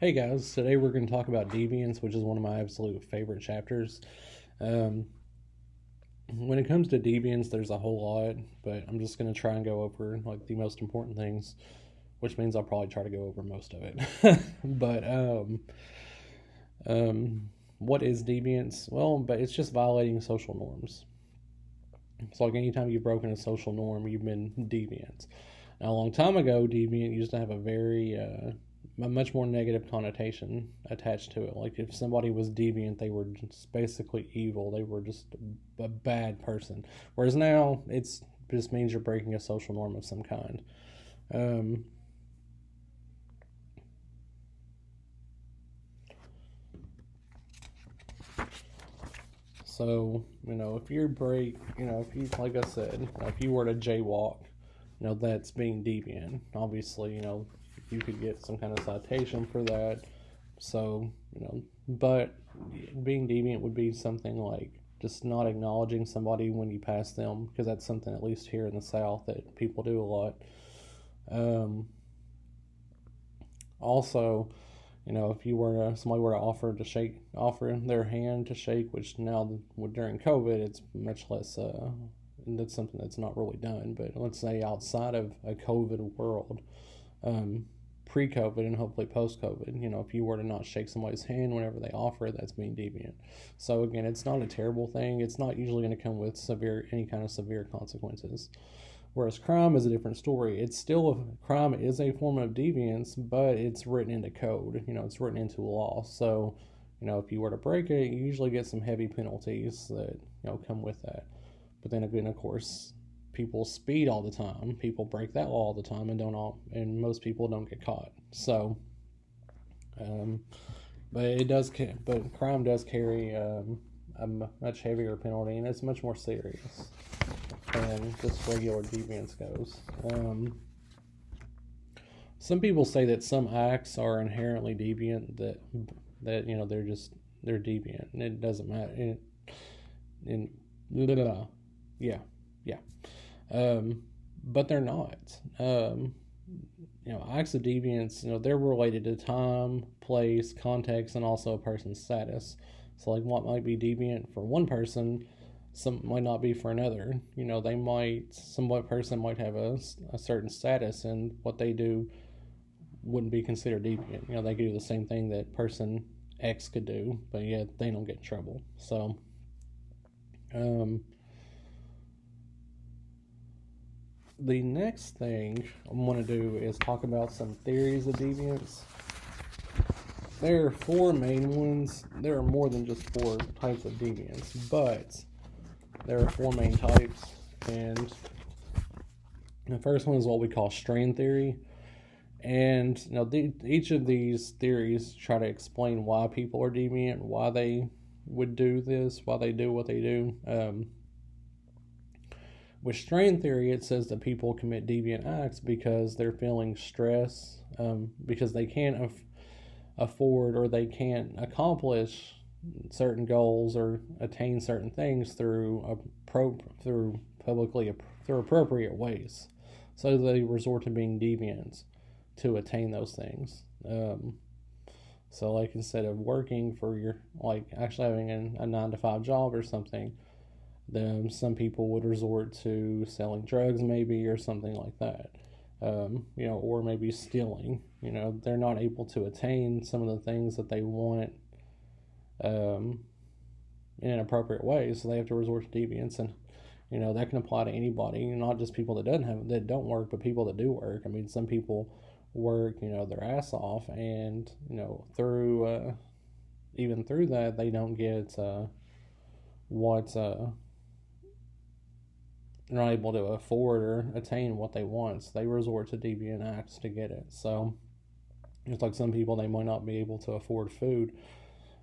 Hey guys, today we're going to talk about Deviance, which is one of my absolute favorite chapters. Um, when it comes to Deviance, there's a whole lot, but I'm just going to try and go over like the most important things, which means I'll probably try to go over most of it. But what is Deviance? Well, but it's just violating social norms. It's like anytime you've broken a social norm, you've been deviant. Now, a long time ago, deviant used to have a much more negative connotation attached to it. Like if somebody was deviant, they were just basically evil. They were just a bad person. Whereas now, it's just means you're breaking a social norm of some kind. Um, so if you break, if you, like I said, if you were to jaywalk, that's being deviant. Obviously, you could get some kind of citation for that. So, but being deviant would be something like just not acknowledging somebody when you pass them, because that's something, at least here in the South, that people do a lot. Also, if somebody were to offer their hand to shake, which now during COVID, it's much less. That's something that's not really done. But let's say outside of a COVID world, pre-COVID and hopefully post-COVID, if you were to not shake somebody's hand whenever they offer it, that's being deviant. So again, it's not a terrible thing. It's not usually going to come with any kind of severe consequences. Whereas crime is a different story. Crime is a form of deviance, but it's written into code. It's written into law. So, if you were to break it, you usually get some heavy penalties that come with that. But then again, of course, people speed all the time. People break that law all the time, and most people don't get caught. So, but crime does carry a much heavier penalty, and it's much more serious than just regular deviance goes. Some people say that some acts are inherently deviant, that they're deviant, and it doesn't matter. Yeah, yeah. But they're not. Acts of deviance, they're related to time, place, context, and also a person's status. So, like, what might be deviant for one person, some might not be for another. Some person might have a certain status, and what they do wouldn't be considered deviant. They could do the same thing that person X could do, but yet they don't get in trouble. So, the next thing I want to do is talk about some theories of deviance. There are four main ones. There are more than just four types of deviance, but there are four main types, and the first one is what we call strain theory. And each of these theories try to explain why people are deviant, why they would do this, why they do what they do. With strain theory, it says that people commit deviant acts because they're feeling stress, because they can't afford or they can't accomplish certain goals or attain certain things through appropriate ways. So they resort to being deviant to attain those things. So, like, instead of working actually having a 9 to 5 job or something, then some people would resort to selling drugs, maybe, or something like that. Or maybe stealing. They're not able to attain some of the things that they want in an appropriate way, so they have to resort to deviance. And that can apply to anybody, not just people that don't work, but people that do work. I mean, some people work their ass off, and even through that, they don't get what they're not able to afford or attain what they want, so they resort to deviant acts to get it. So it's like some people, they might not be able to afford food,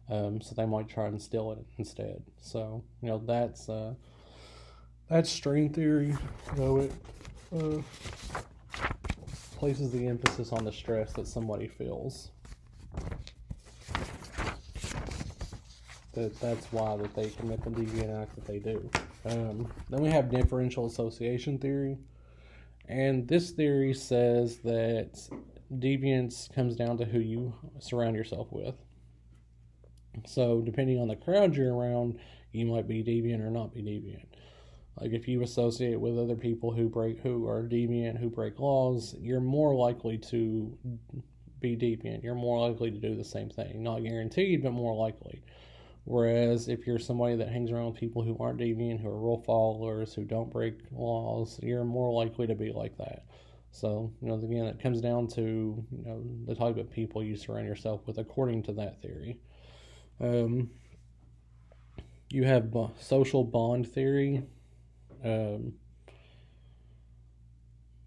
so they might try and steal it instead. So that's strain theory, though it places the emphasis on the stress that somebody feels. That's why that they commit the deviant act that they do. Then we have differential association theory, and this theory says that deviance comes down to who you surround yourself with. So depending on the crowd you're around, you might be deviant or not be deviant. Like if you associate with other people who are deviant, who break laws, you're more likely to be deviant. You're more likely to do the same thing. Not guaranteed, but more likely. Whereas if you're somebody that hangs around with people who aren't deviant, who are rule followers, who don't break laws, you're more likely to be like that. So, again, it comes down to, the type of people you surround yourself with according to that theory. You have social bond theory.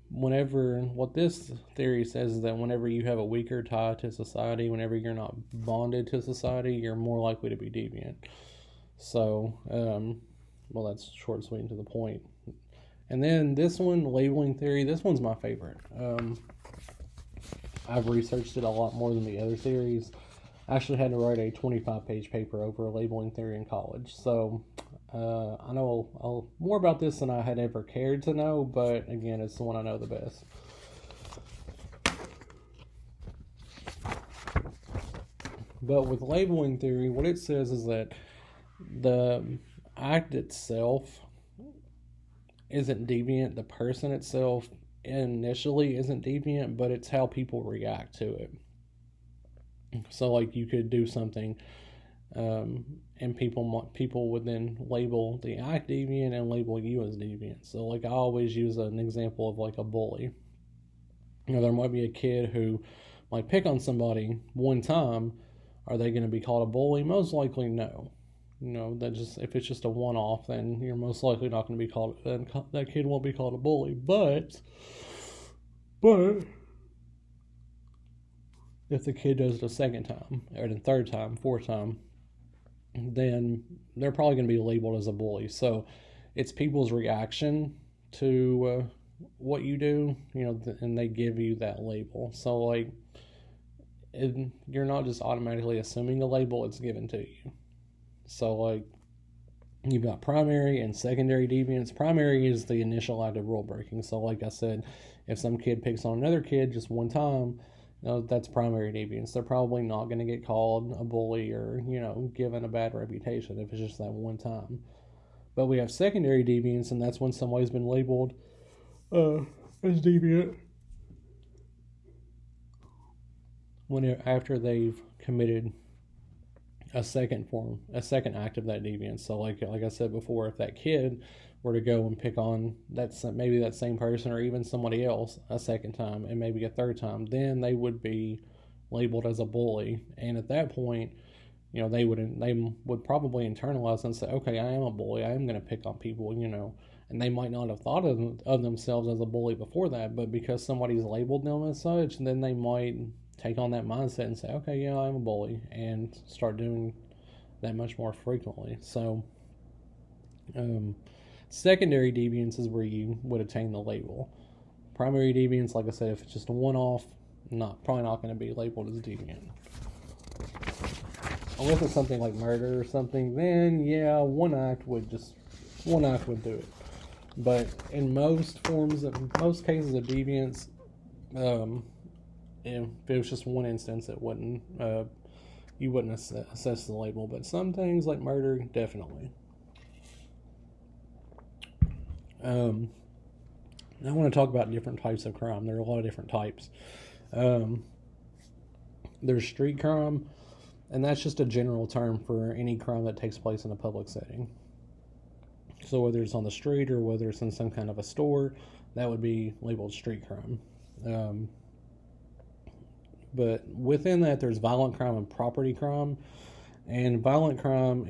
What this theory says is that whenever you have a weaker tie to society, whenever you're not bonded to society, you're more likely to be deviant. So, that's short and sweet and to the point. And then this one, labeling theory, this one's my favorite. I've researched it a lot more than the other theories. I actually had to write a 25-page paper over labeling theory in college. So I know more about this than I had ever cared to know, but again, it's the one I know the best. But with labeling theory, what it says is that the act itself isn't deviant. The person itself initially isn't deviant, but it's how people react to it. So, like, you could do something, and people would then label the act deviant and label you as deviant. So, like, I always use an example of, like, a bully. There might be a kid who might pick on somebody one time. Are they going to be called a bully? Most likely, no. If it's just a one-off, then you're most likely not going to be called. That kid won't be called a bully. But if the kid does it a second time, or the third time, fourth time, then they're probably going to be labeled as a bully. So it's people's reaction to what you do, and they give you that label. So, like, you're not just automatically assuming a label, it's given to you. So, like, you've got primary and secondary deviance. Primary is the initial act of rule breaking. So, like I said, if some kid picks on another kid just one time, that's primary deviance. They're probably not going to get called a bully or, given a bad reputation if it's just that one time. But we have secondary deviance, and that's when somebody's been labeled as deviant after they've committed a second act of that deviance. So like I said before, if that kid were to go and pick on maybe that same person or even somebody else a second time and maybe a third time, then they would be labeled as a bully. And at that point, they would probably internalize and say, okay, I am a bully. I am going to pick on people, and they might not have thought of themselves as a bully before that, but because somebody's labeled them as such, then they might take on that mindset and say, okay, yeah, I'm a bully, and start doing that much more frequently. So, secondary deviance is where you would attain the label. Primary deviance, like I said, if it's just a one-off, probably not going to be labeled as deviant. Unless it's something like murder or something, then yeah, one act would do it. But in most cases of deviance, if it was just one instance, it wouldn't. You wouldn't assess the label. But some things like murder, definitely. I want to talk about different types of crime. There are a lot of different types. There's street crime, and that's just a general term for any crime that takes place in a public setting. So whether it's on the street or whether it's in some kind of a store, that would be labeled street crime. But within that, there's violent crime and property crime. And violent crime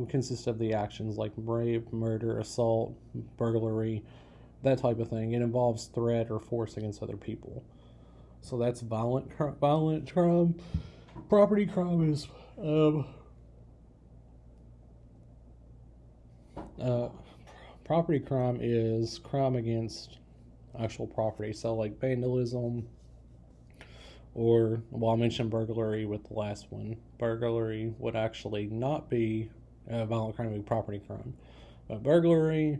consists of the actions like rape, murder, assault, burglary, that type of thing. It involves threat or force against other people. So that's violent crime. Property crime is property crime is crime against actual property. So like vandalism, or, I mentioned burglary with the last one. Burglary would actually not be violent crime, it would be property crime. But burglary,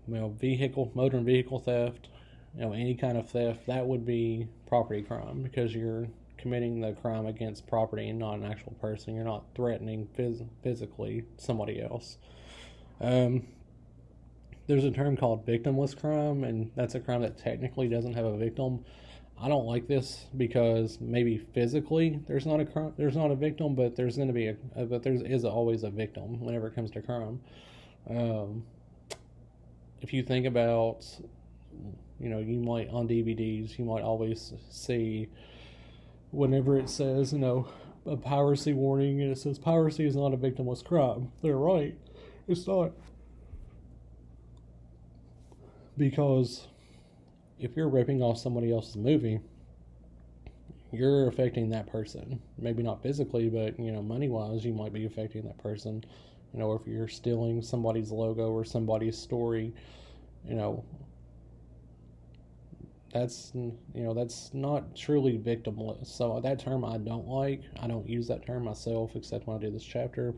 motor and vehicle theft, any kind of theft, that would be property crime because you're committing the crime against property and not an actual person. You're not threatening physically somebody else. There's a term called victimless crime, and that's a crime that technically doesn't have a victim. I don't like this because maybe physically there's not a victim, but there's going to be but there is always a victim whenever it comes to crime. If you think about, you might on DVDs, you might always see whenever it says, a piracy warning, and it says piracy is not a victimless crime. They're right. It's not. Because if you're ripping off somebody else's movie, you're affecting that person. Maybe not physically, but, money-wise, you might be affecting that person. If you're stealing somebody's logo or somebody's story, that's not truly victimless. So that term I don't like. I don't use that term myself, except when I do this chapter.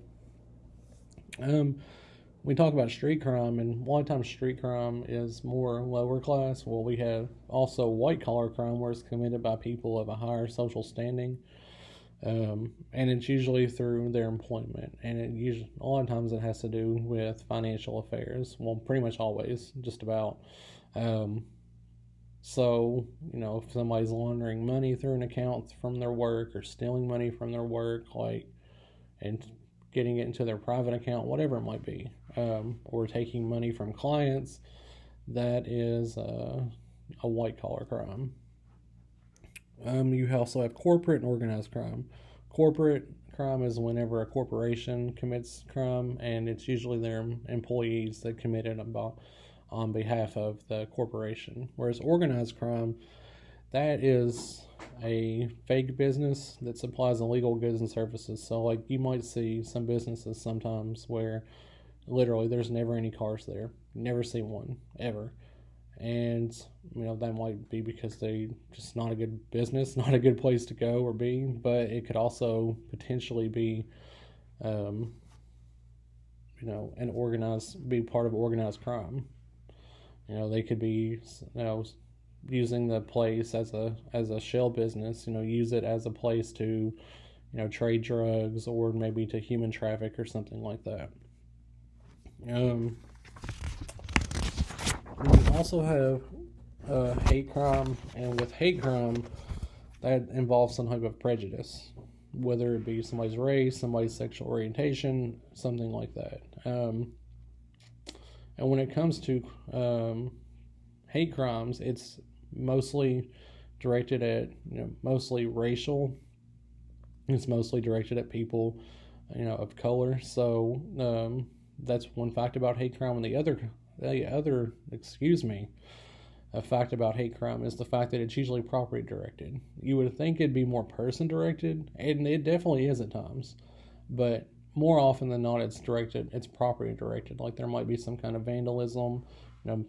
We talk about street crime, and a lot of times street crime is more lower class. Well, we have also white collar crime, where it's committed by people of a higher social standing, and it's usually through their employment, and a lot of times it has to do with financial affairs. Well, pretty much always, just about. So, if somebody's laundering money through an account from their work, or stealing money from their work, and getting it into their private account, whatever it might be, or taking money from clients, that is a white collar crime. You also have corporate and organized crime. Corporate crime is whenever a corporation commits crime, and it's usually their employees that commit it on behalf of the corporation. Whereas organized crime, that is a fake business that supplies illegal goods and services. So, you might see some businesses sometimes where literally there's never any cars there. You never see one, ever. And, that might be because they just not a good business, not a good place to go or be. But it could also potentially be, be part of organized crime. They could be, using the place as a shell business, use it as a place to, trade drugs, or maybe to human traffic or something like that. We also have hate crime, and with hate crime, that involves some type of prejudice, whether it be somebody's race, somebody's sexual orientation, something like that. And when it comes to hate crimes, it's mostly directed at, mostly racial. It's mostly directed at people, of color. So that's one fact about hate crime. And the other, a fact about hate crime is the fact that it's usually property directed. You would think it'd be more person directed, and it definitely is at times, but more often than not, it's property directed. There might be some kind of vandalism,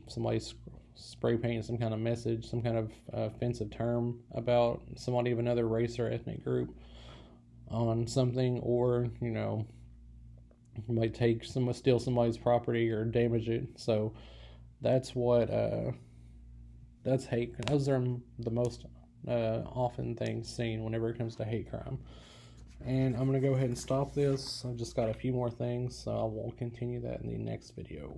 somebody's spray painting some kind of message, some kind of offensive term about somebody of another race or ethnic group on something, or you might steal somebody's property or damage it. So that's that's hate. Those are the most often things seen whenever it comes to hate crime. And I'm going to go ahead and stop this. I've just got a few more things, so I will continue that in the next video.